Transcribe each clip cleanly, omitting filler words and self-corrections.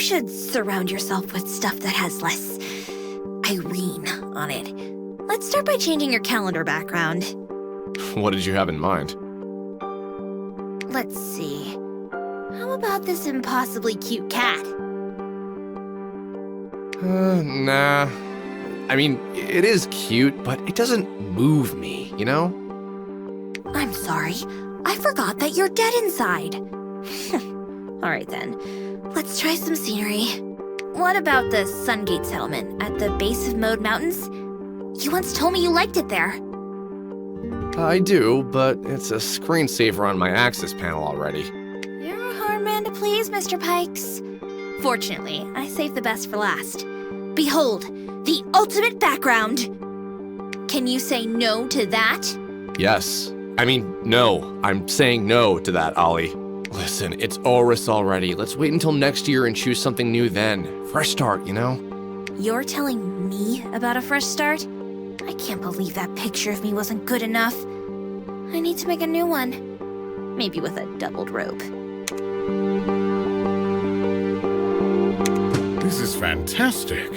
should surround yourself with stuff that has less Irene on it. Let's start by changing your calendar background. What did you have in mind? Let's see. How about this impossibly cute cat? Nah. I mean, it is cute, but it doesn't move me, you know? I'm sorry. I forgot that you're dead inside. Alright then. Let's try some scenery. What about the Sungate settlement at the base of Mode Mountains? You once told me you liked it there. I do, but it's a screensaver on my access panel already. You're a hard man to please, Mr. Pikes. Fortunately, I saved the best for last. Behold, the ultimate background! Can you say no to that? Yes. I mean, no. I'm saying no to that, Ollie. Listen, it's Oris already. Let's wait until next year and choose something new then. Fresh start, you know? You're telling me about a fresh start? I can't believe that picture of me wasn't good enough. I need to make a new one. Maybe with a doubled rope. This is fantastic.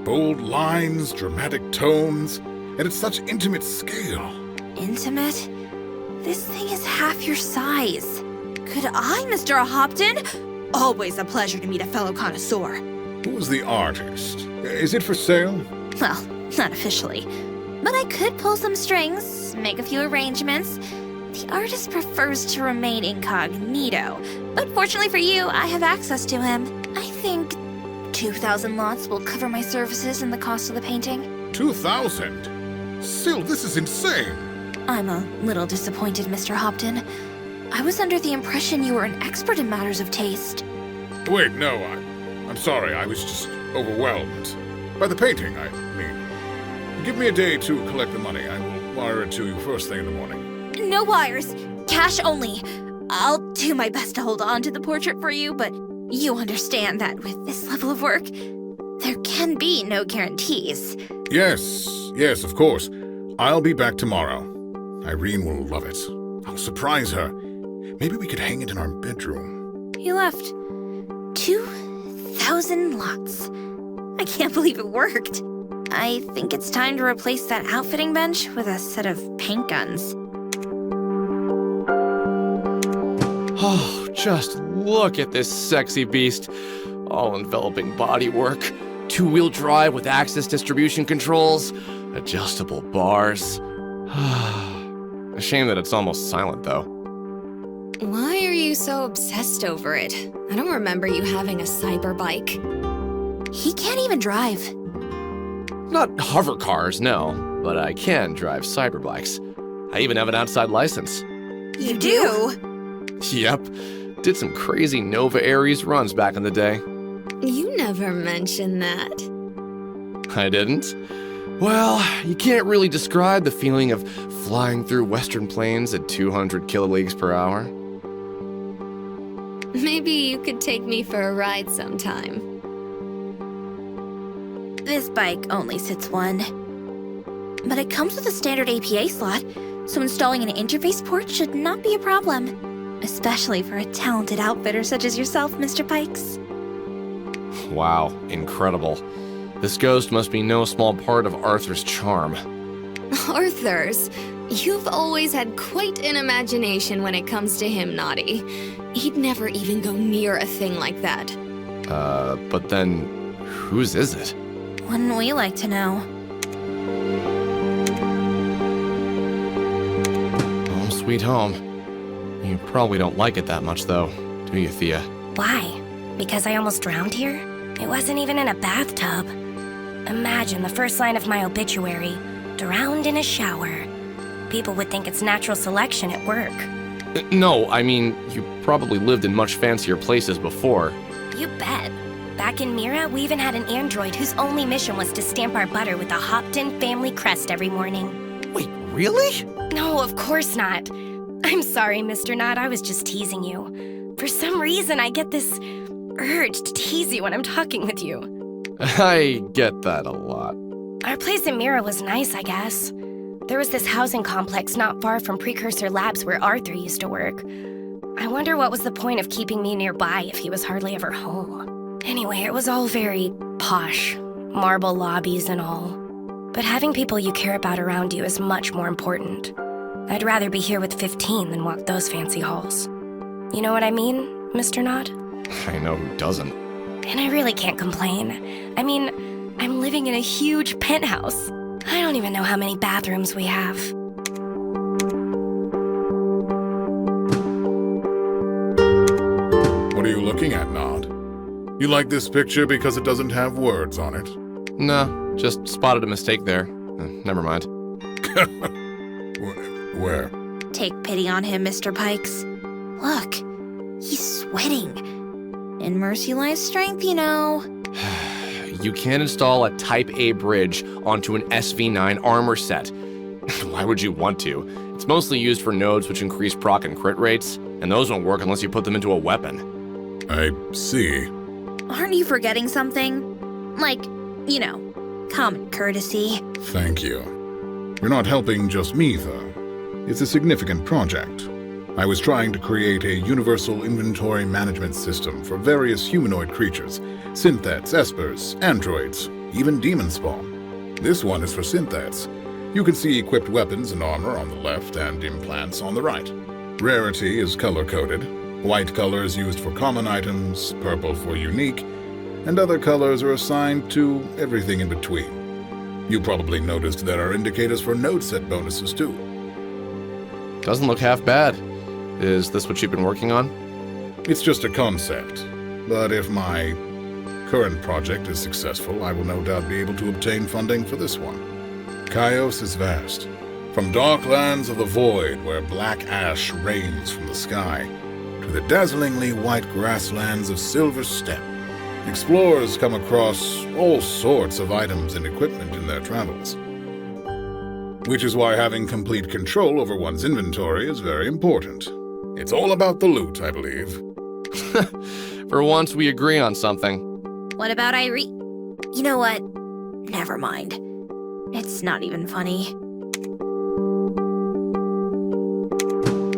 Bold lines, dramatic tones, and at such intimate scale. Intimate? This thing is half your size. Could I, Mr. Hopton? Always a pleasure to meet a fellow connoisseur. Who's the artist? Is it for sale? Well, not officially. But I could pull some strings, make a few arrangements. The artist prefers to remain incognito. But fortunately for you, I have access to him. I think 2,000 lots will cover my services and the cost of the painting. 2,000? Still, this is insane. I'm a little disappointed, Mr. Hopton. I was under the impression you were an expert in matters of taste. Wait, no, I'm sorry. I was just overwhelmed. By the painting, I mean. Give me a day to collect the money. I will wire it to you first thing in the morning. No wires. Cash only. I'll do my best to hold on to the portrait for you, but you understand that with this level of work, there can be no guarantees. Yes, of course. I'll be back tomorrow. Irene will love it. I'll surprise her. Maybe we could hang it in our bedroom. He left 2,000 lots. I can't believe it worked. I think it's time to replace that outfitting bench with a set of paint guns. Oh, just look at this sexy beast. All-enveloping bodywork, two-wheel drive with axis distribution controls, adjustable bars. A shame that it's almost silent, though. Why are you so obsessed over it? I don't remember you having a cyber bike. He can't even drive. Not hover cars, no, but I can drive cyberbikes. I even have an outside license. You do? Yep, did some crazy Nova Aries runs back in the day. You never mentioned that. I didn't? Well, you can't really describe the feeling of flying through western plains at 200 kiloleagues per hour. Maybe you could take me for a ride sometime. This bike only sits one. But it comes with a standard APA slot, so installing an interface port should not be a problem. Especially for a talented outfitter such as yourself, Mr. Pikes. Wow, incredible. This ghost must be no small part of Arthur's charm. Arthur's? You've always had quite an imagination when it comes to him, Naughty. He'd never even go near a thing like that. But then, whose is it? Wouldn't we like to know? Home sweet home. You probably don't like it that much, though, do you, Thea? Why? Because I almost drowned here? It wasn't even in a bathtub. Imagine the first line of my obituary, drowned in a shower. People would think it's natural selection at work. No, I mean, you probably lived in much fancier places before. You bet. Back in Mira, we even had an android whose only mission was to stamp our butter with a Hopton family crest every morning. Wait, really? No, of course not. I'm sorry, Mr. Knott, I was just teasing you. For some reason, I get this urge to tease you when I'm talking with you. I get that a lot. Our place in Mira was nice, I guess. There was this housing complex not far from Precursor Labs where Arthur used to work. I wonder what was the point of keeping me nearby if he was hardly ever home. Anyway, it was all very posh, marble lobbies and all. But having people you care about around you is much more important. I'd rather be here with 15 than walk those fancy halls. You know what I mean, Mr. Nod? I know who doesn't. And I really can't complain. I mean, I'm living in a huge penthouse. I don't even know how many bathrooms we have. What are you looking at, Nod? You like this picture because it doesn't have words on it? No, just spotted a mistake there. Never mind. Where? Take pity on him, Mr. Pikes. Look, he's sweating. In mercy lies strength, you know. You can't install a Type A bridge onto an SV9 armor set. Why would you want to? It's mostly used for nodes which increase proc and crit rates, and those won't work unless you put them into a weapon. I see. Aren't you forgetting something? Like, you know, common courtesy. Thank you. You're not helping just me, though. It's a significant project. I was trying to create a universal inventory management system for various humanoid creatures, synthets, espers, androids, even demon spawn. This one is for synthets. You can see equipped weapons and armor on the left and implants on the right. Rarity is color-coded. White color is used for common items, purple for unique, and other colors are assigned to everything in between. You probably noticed there are indicators for node set bonuses too. Doesn't look half bad. Is this what you've been working on? It's just a concept, but if my current project is successful, I will no doubt be able to obtain funding for this one. Chios is vast. From dark lands of the void where black ash rains from the sky, to the dazzlingly white grasslands of Silver Steppe, explorers come across all sorts of items and equipment in their travels. Which is why having complete control over one's inventory is very important. It's all about the loot, I believe. For once, we agree on something. What about Irene? You know what? Never mind. It's not even funny.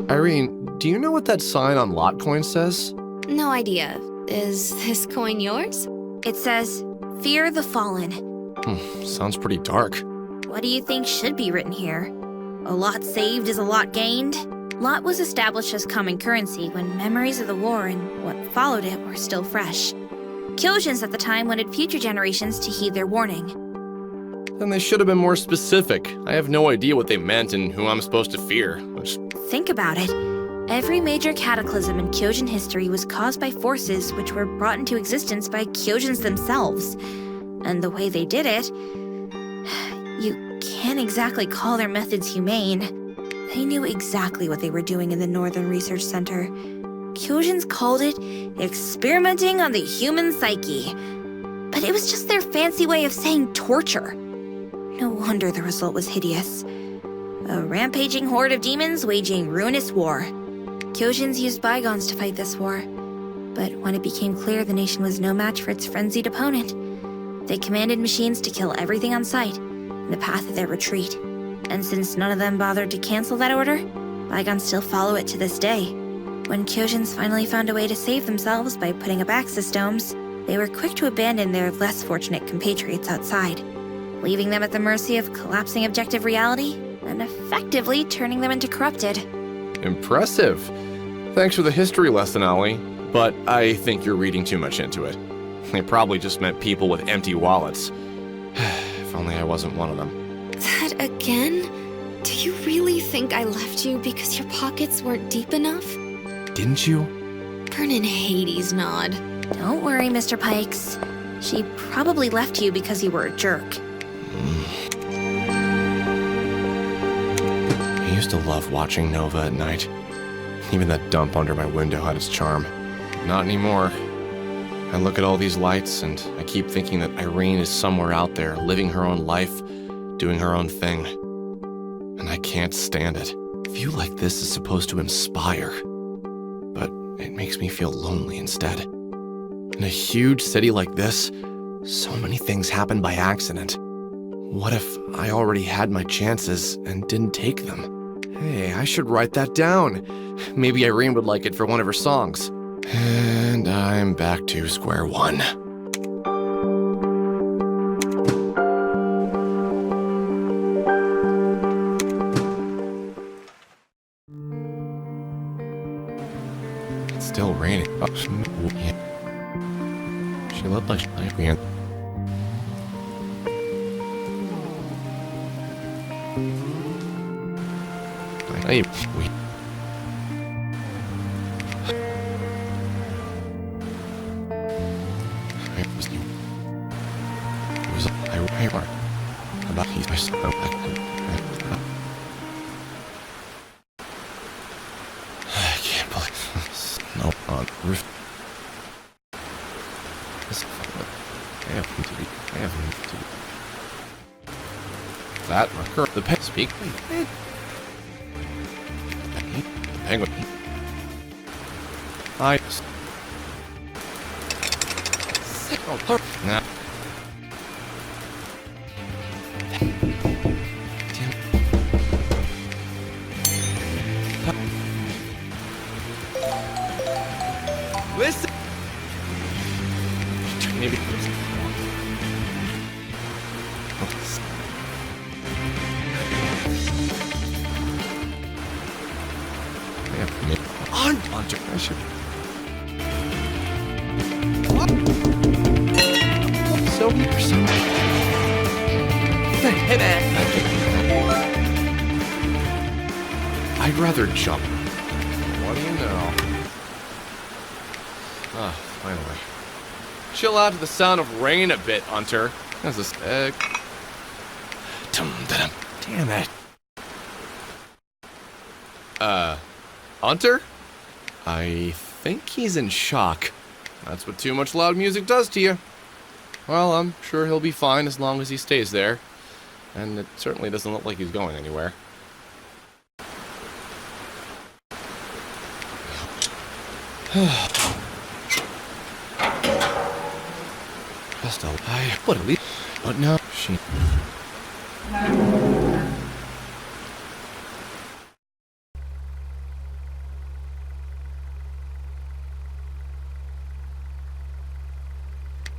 Irene, do you know what that sign on Lotcoin says? No idea. Is this coin yours? It says, "Fear the Fallen." Sounds pretty dark. What do you think should be written here? A lot saved is a lot gained? Lot was established as common currency when memories of the war and what followed it were still fresh. Kyojins at the time wanted future generations to heed their warning. Then they should have been more specific. I have no idea what they meant and who I'm supposed to fear. Think about it. Every major cataclysm in Kyojin history was caused by forces which were brought into existence by Kyojins themselves. And the way they did it, you can't exactly call their methods humane. They knew exactly what they were doing in the Northern Research Center. Kyojins called it experimenting on the human psyche. But it was just their fancy way of saying torture. No wonder the result was hideous. A rampaging horde of demons waging ruinous war. Kyojins used bygones to fight this war. But when it became clear the nation was no match for its frenzied opponent, they commanded machines to kill everything on sight in the path of their retreat. And since none of them bothered to cancel that order, bygones still follow it to this day. When Kyojins finally found a way to save themselves by putting up access domes, they were quick to abandon their less fortunate compatriots outside, leaving them at the mercy of collapsing objective reality and effectively turning them into corrupted. Impressive. Thanks for the history lesson, Ollie. But I think you're reading too much into it. They probably just meant people with empty wallets. If only I wasn't one of them. That again? Do you really think I left you because your pockets weren't deep enough? Didn't you? Burn in Hades, Nod. Don't worry, Mr. Pikes. She probably left you because you were a jerk. I used to love watching Nova at night. Even that dump under my window had its charm. Not anymore. I look at all these lights and I keep thinking that Irene is somewhere out there, living her own life, doing her own thing. And I can't stand it. A view like this is supposed to inspire. But it makes me feel lonely instead. In a huge city like this, so many things happen by accident. What if I already had my chances and didn't take them? Hey, I should write that down. Maybe Irene would like it for one of her songs. And I'm back to square one. still raining. Oh, yeah. She looked like she ran. We. I was about he's myself. I can't believe snow on roof. I have to. That occur. The pet speak. The penguin. I. Oh, her. Nah. Listen. Maybe. Hunter. I should. So you're so. Hey man. I'd rather jump. What do you know? Ah, finally. Chill out to the sound of rain a bit, Hunter. That's a stick. Damn it. Hunter? I think he's in shock. That's what too much loud music does to you. Well, I'm sure he'll be fine as long as he stays there. And it certainly doesn't look like he's going anywhere. Just a lie. What at least? But no, she.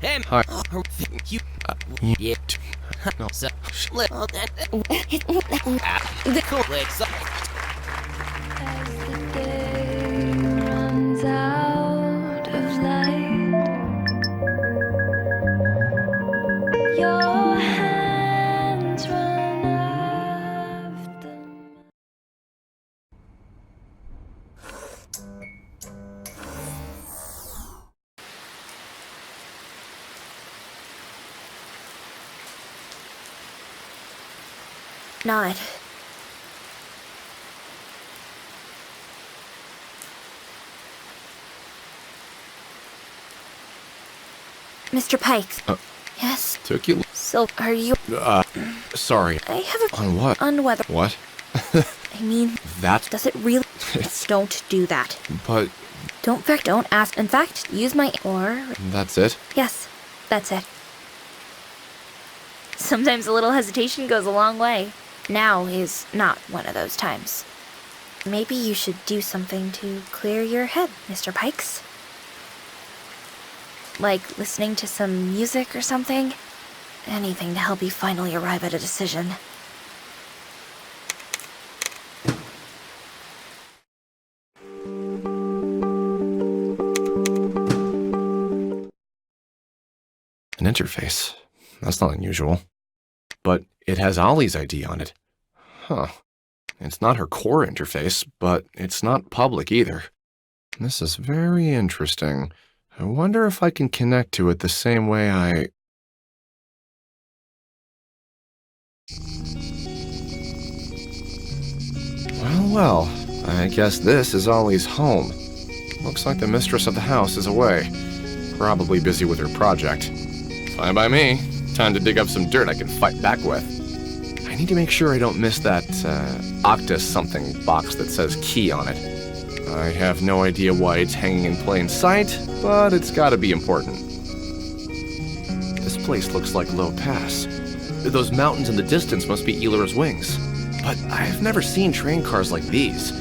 Hey, Hi. You. Yeah. No. So, the cool place. As the day runs out of light, your hands run after. Not. Mr. Pikes. Yes? Took you. So, are you... Sorry. I have a... On what? On weather. What? I mean, That. does it really... It's. Don't do that. But. Don't ask. In fact, use my... Or... That's it? Yes, that's it. Sometimes a little hesitation goes a long way. Now is not one of those times. Maybe you should do something to clear your head, Mr. Pikes. Like listening to some music or something. Anything to help you finally arrive at a decision. An interface. That's not unusual. But it has Ollie's ID on it. Huh. It's not her core interface, but it's not public either. This is very interesting. I wonder if I can connect to it the same way I... Well, I guess this is Ollie's home. Looks like the mistress of the house is away. Probably busy with her project. Fine by me. Time to dig up some dirt I can fight back with. I need to make sure I don't miss that, Octus something box that says key on it. I have no idea why it's hanging in plain sight, but it's gotta be important. This place looks like Low Pass. Those mountains in the distance must be Elira's wings. But I've never seen train cars like these,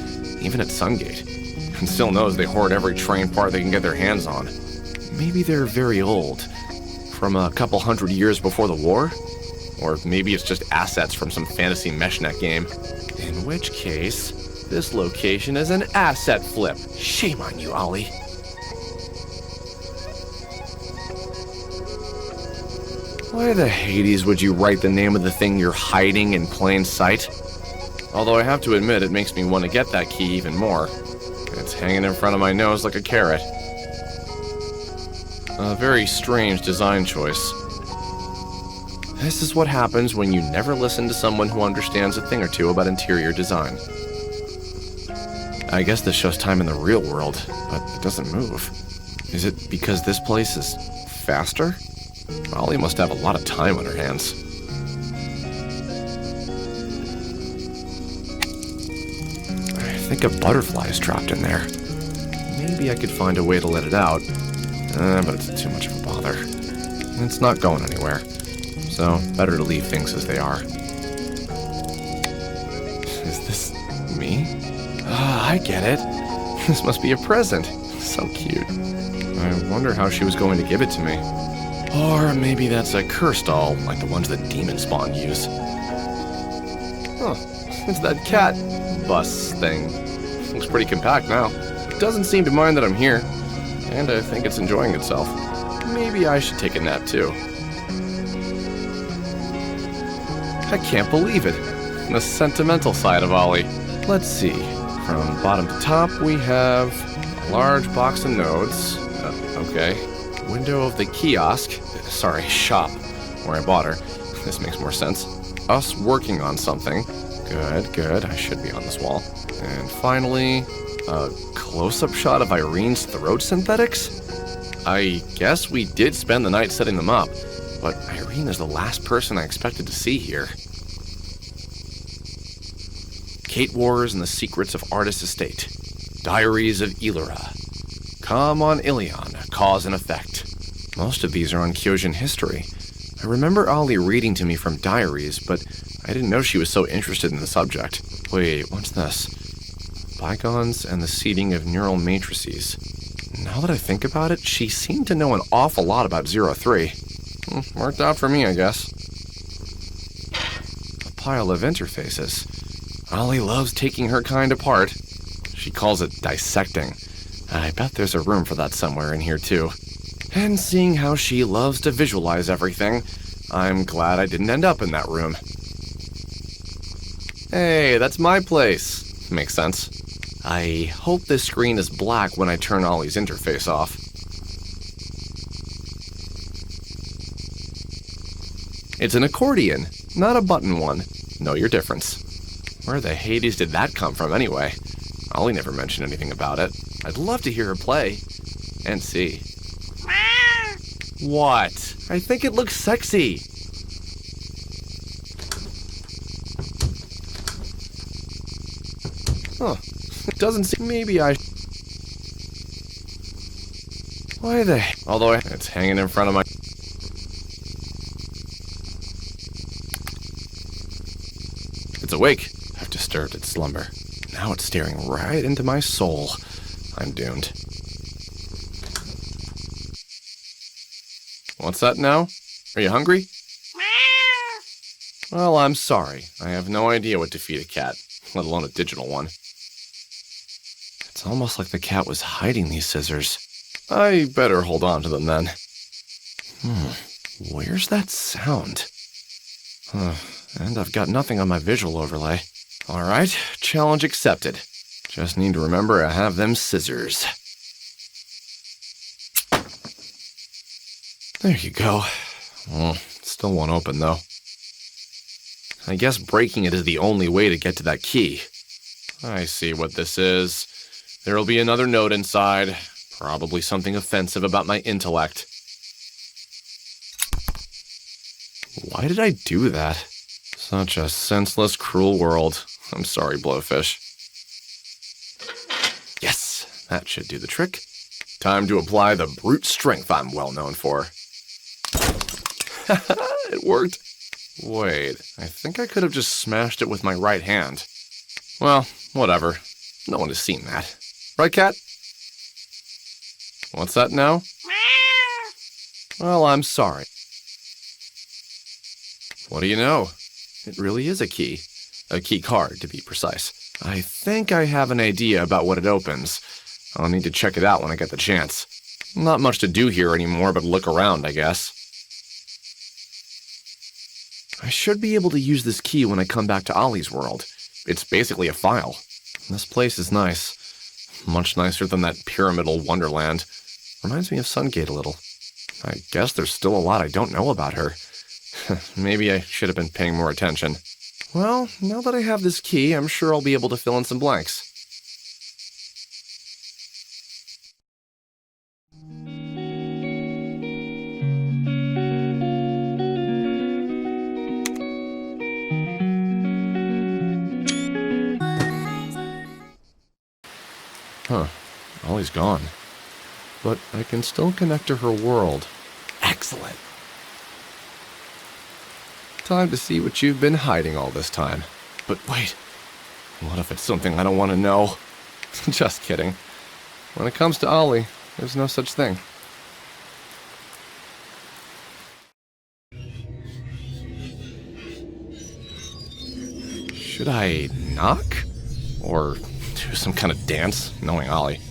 even at Sungate. And still knows they hoard every train part they can get their hands on. Maybe they're very old. From a couple hundred years before the war? Or maybe it's just assets from some fantasy meshnet game. In which case, this location is an asset flip. Shame on you, Ollie. Why the Hades would you write the name of the thing you're hiding in plain sight? Although I have to admit, it makes me want to get that key even more. It's hanging in front of my nose like a carrot. A very strange design choice. This is what happens when you never listen to someone who understands a thing or two about interior design. I guess this shows time in the real world, but it doesn't move. Is it because this place is faster? Ollie must have a lot of time on her hands. I think a butterfly is trapped in there. Maybe I could find a way to let it out, but it's too much of a bother. It's not going anywhere, so better to leave things as they are. Is this me? I get it. This must be a present. So cute. I wonder how she was going to give it to me. Or maybe that's a curse doll, like the ones that Demon Spawn use. Huh, it's that cat bus thing. Looks pretty compact now. It doesn't seem to mind that I'm here, and I think it's enjoying itself. Maybe I should take a nap too. I can't believe it. The sentimental side of Ollie. Let's see. From bottom to top, we have a large box of notes. Okay. Window of the kiosk. Sorry, shop, where I bought her. This makes more sense. Us working on something. Good, good. I should be on this wall. And finally, a close-up shot of Irene's throat synthetics? I guess we did spend the night setting them up, but Irene is the last person I expected to see here. Kate Wars and the Secrets of Artist Estate. Diaries of Elora. Come on Ilion, Cause and Effect. Most of these are on Kyojin history. I remember Ollie reading to me from diaries, but I didn't know she was so interested in the subject. Wait, what's this? Bygones and the seeding of neural matrices. Now that I think about it, she seemed to know an awful lot about 03. Worked out for me, I guess. A pile of interfaces. Ollie loves taking her kind apart. She calls it dissecting. I bet there's a room for that somewhere in here, too. And seeing how she loves to visualize everything, I'm glad I didn't end up in that room. Hey, that's my place. Makes sense. I hope this screen is black when I turn Ollie's interface off. It's an accordion, not a button one. Know your difference. Where the Hades did that come from anyway? Ollie never mentioned anything about it. I'd love to hear her play. And see. What? I think it looks sexy. Huh. It doesn't seem... Maybe I... Why the... Although it's hanging in front of my... It's awake. I've disturbed its slumber. Now it's staring right into my soul. I'm doomed. What's that now? Are you hungry? Well, I'm sorry. I have no idea what to feed a cat, let alone a digital one. It's almost like the cat was hiding these scissors. I better hold on to them then. Where's that sound? And I've got nothing on my visual overlay. Alright, challenge accepted. Just need to remember I have them scissors. There you go. Still won't open, though. I guess breaking it is the only way to get to that key. I see what this is. There'll be another note inside. Probably something offensive about my intellect. Why did I do that? Such a senseless, cruel world. I'm sorry, Blowfish. Yes, that should do the trick. Time to apply the brute strength I'm well known for. It worked. Wait, I think I could have just smashed it with my right hand. Well, whatever. No one has seen that. Right, cat? What's that now? Well, I'm sorry. What do you know? It really is a key. A key card, to be precise. I think I have an idea about what it opens. I'll need to check it out when I get the chance. Not much to do here anymore but look around, I guess. I should be able to use this key when I come back to Ollie's world. It's basically a file. This place is nice. Much nicer than that pyramidal wonderland. Reminds me of Sungate a little. I guess there's still a lot I don't know about her. Maybe I should have been paying more attention. Well, now that I have this key, I'm sure I'll be able to fill in some blanks. Huh. Ollie's gone. But I can still connect to her world. Excellent. Time to see what you've been hiding all this time. But wait, what if it's something I don't want to know? Just kidding. When it comes to Ollie, there's no such thing. Should I knock? Or do some kind of dance, knowing Ollie?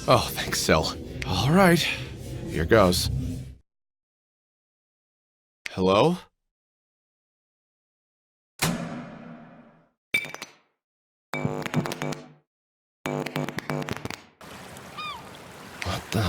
Oh, thanks, Sil. All right, here goes. Hello? What the...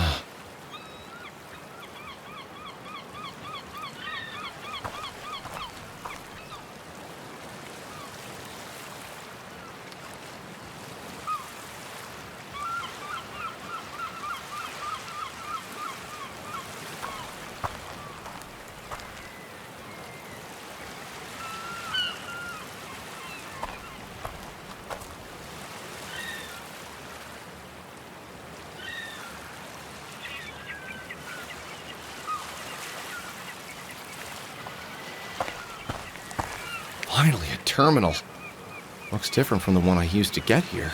Finally, a terminal. Looks different from the one I used to get here.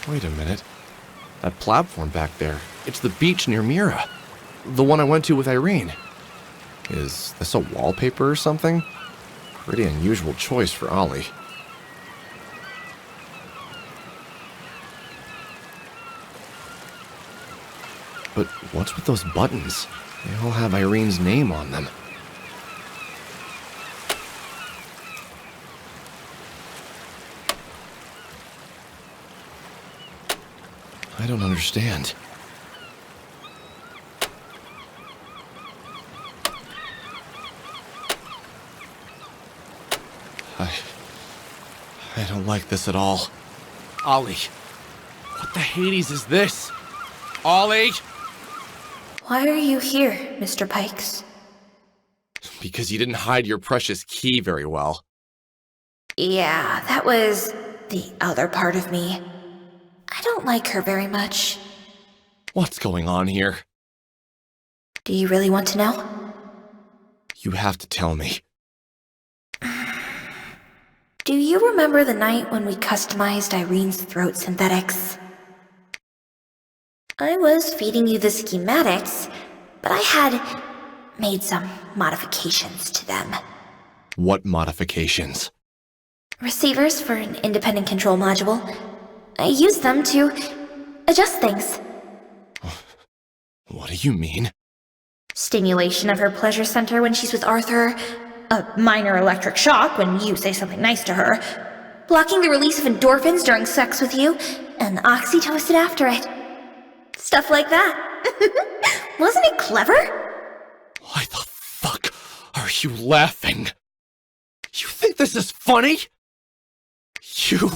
Wait a minute. That platform back there, it's the beach near Mira. The one I went to with Irene. Is this a wallpaper or something? Pretty unusual choice for Ollie. But what's with those buttons? They all have Irene's name on them. I don't understand. I don't like this at all. Ollie, what the Hades is this? Ollie! Why are you here, Mr. Pikes? Because you didn't hide your precious key very well. Yeah, that was the other part of me. I don't like her very much. What's going on here? Do you really want to know? You have to tell me. Do you remember the night when we customized Irene's throat synthetics? I was feeding you the schematics, but I had made some modifications to them. What modifications? Receivers for an independent control module. I used them to adjust things. What do you mean? Stimulation of her pleasure center when she's with Arthur, a minor electric shock when you say something nice to her, blocking the release of endorphins during sex with you, and oxytocin after it. Stuff like that. Wasn't it clever? Why the fuck are you laughing? You think this is funny? You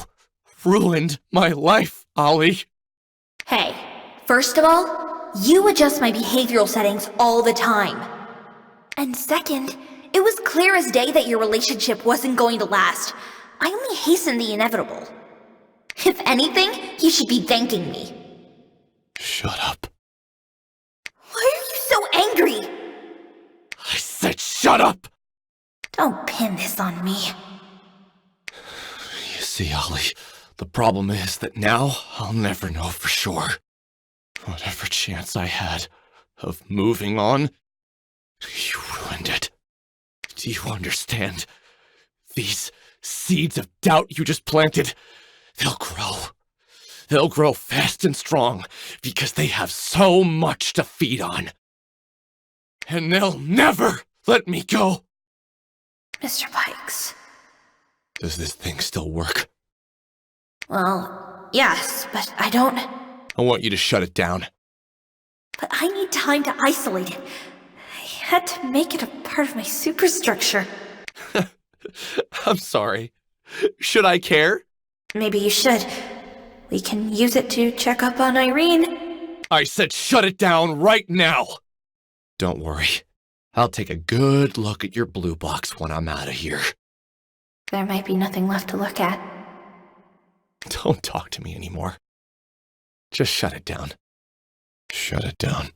ruined my life, Ollie. Hey, first of all, you adjust my behavioral settings all the time. And second, it was clear as day that your relationship wasn't going to last. I only hastened the inevitable. If anything, you should be thanking me. Shut up. Why are you so angry? I said shut up! Don't pin this on me. You see, Ollie, the problem is that now I'll never know for sure. Whatever chance I had of moving on, you ruined it. Do you understand? These seeds of doubt you just planted, they'll grow. They'll grow fast and strong because they have so much to feed on. and they'll never let me go. Mr. Pikes. Does this thing still work? Well, yes, but I don't... I want you to shut it down. But I need time to isolate it. I had to make it a part of my superstructure. I'm sorry. Should I care? Maybe you should. We can use it to check up on Irene. I said shut it down right now! Don't worry. I'll take a good look at your blue box when I'm out of here. There might be nothing left to look at. Don't talk to me anymore. Just shut it down. Shut it down.